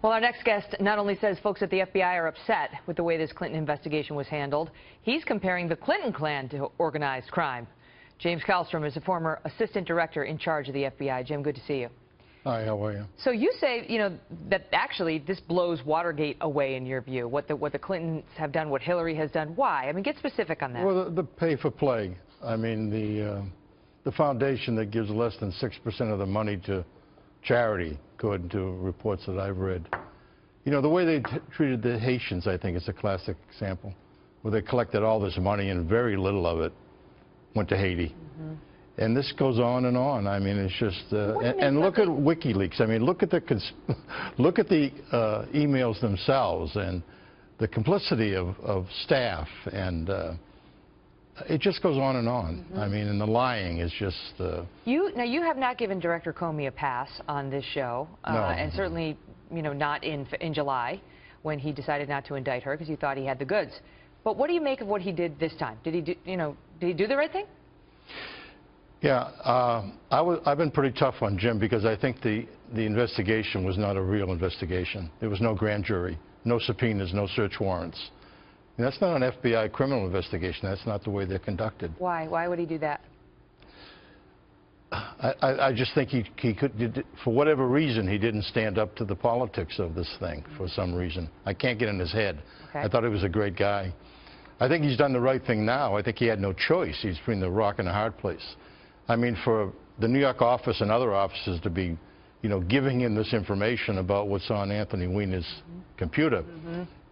Well, our next guest not only says folks at the FBI are upset with the way this Clinton investigation was handled, he's comparing the Clinton clan to organized crime. James Kallstrom is a former assistant director in charge of the FBI. Jim, good to see you. Hi, how are you? So you say, that actually this blows Watergate away in your view, what the Clintons have done, what Hillary has done. Why? I mean, get specific on that. Well, the pay for play. I mean, the foundation that gives less than 6% of the money to charity, according to reports that I've read. You know, the way they treated the Haitians, I think, is a classic example, where they collected all this money and very little of it went to Haiti. Mm-hmm. And this goes on and on. I mean, it's just and look at WikiLeaks. I mean, look at the emails themselves and the complicity of staff, and it just goes on and on. Mm-hmm. I mean, and the lying is just. Now you have not given Director Comey a pass on this show, no. And certainly, not in July when he decided not to indict her because he thought he had the goods. But what do you make of what he did this time? Did he do, did he do the right thing? Yeah, I've been pretty tough on Jim because I think the investigation was not a real investigation. There was no grand jury, no subpoenas, no search warrants. And that's not an FBI criminal investigation. That's not the way they're conducted. Why? Why would he do that? I just think he could, for whatever reason, he didn't stand up to the politics of this thing for some reason. I can't get in his head. Okay. I thought he was a great guy. I think he's done the right thing now. I think he had no choice. He's between the rock and a hard place. I mean, for the New York office and other offices to be, giving him this information about what's on Anthony Weiner's computer,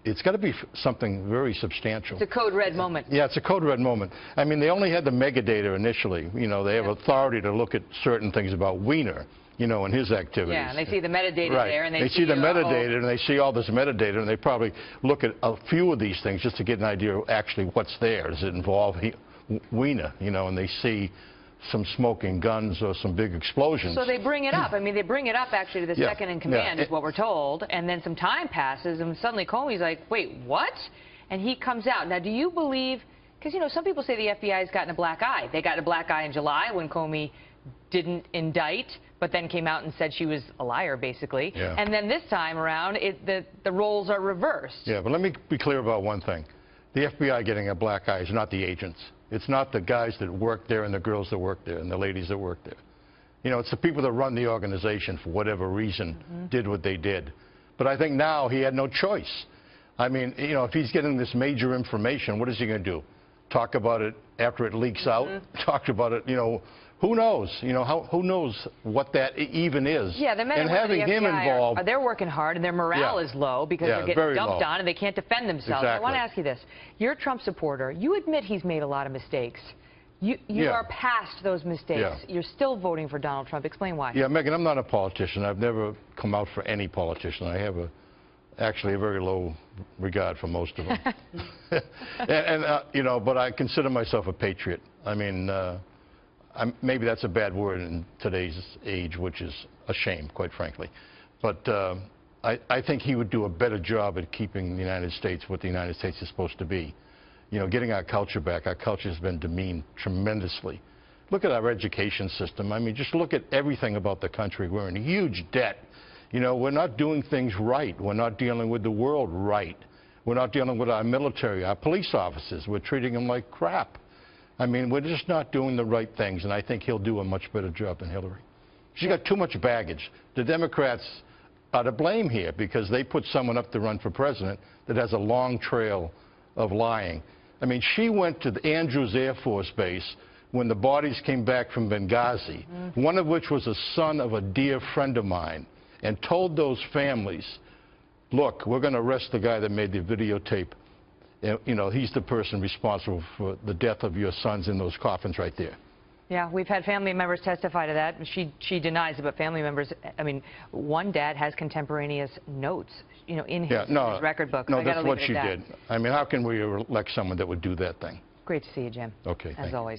it's got to be something very substantial. It's a code red moment. Yeah, it's a code red moment. I mean, they only had the metadata initially. They have authority to look at certain things about Weiner, and his activities. Yeah, and they see the metadata there. And they see the metadata, and they see all this metadata, and they probably look at a few of these things just to get an idea of actually what's there. Does it involve Weiner, and they see some smoking guns or some big explosions. So they bring it up. I mean, they bring it up actually to the second in command is what we're told. And then some time passes and suddenly Comey's like, wait, what? And he comes out. Now, do you believe, because, some people say the FBI's gotten a black eye. They got a black eye in July when Comey didn't indict, but then came out and said she was a liar, basically. Yeah. And then this time around, the roles are reversed. Yeah, but let me be clear about one thing. The FBI getting a black eye is not the agents. It's not the guys that work there and the girls that work there and the ladies that work there. It's the people that run the organization for whatever reason did what they did. But I think now he had no choice. I mean, if he's getting this major information, what is he going to do? Talk about it after it leaks out? Talk about it, who knows? Who knows what that even is? Yeah, the men and having him involved, they're working hard and their morale is low because they're getting dumped on and they can't defend themselves. Exactly. I want to ask you this: you're a Trump supporter. You admit he's made a lot of mistakes. You are past those mistakes. Yeah. You're still voting for Donald Trump. Explain why. Yeah, Megan, I'm not a politician. I've never come out for any politician. I have actually a very low regard for most of them. But I consider myself a patriot. I mean. Maybe that's a bad word in today's age, which is a shame, quite frankly. But I think he would do a better job at keeping the United States what the United States is supposed to be. Getting our culture back. Our culture has been demeaned tremendously. Look at our education system. I mean, just look at everything about the country. We're in huge debt. We're not doing things right. We're not dealing with the world right. We're not dealing with our military, our police officers. We're treating them like crap. I mean, we're just not doing the right things, and I think he'll do a much better job than Hillary. She's got too much baggage. The Democrats are to blame here because they put someone up to run for president that has a long trail of lying. I mean, she went to the Andrews Air Force Base when the bodies came back from Benghazi, one of which was a son of a dear friend of mine, and told those families, look, we're going to arrest the guy that made the videotape. He's the person responsible for the death of your sons in those coffins right there. Yeah, we've had family members testify to that. She denies it, but family members, I mean, one dad has contemporaneous notes, in his record book. No, that's what she did. I mean, how can we elect someone that would do that thing? Great to see you, Jim. Okay, as always.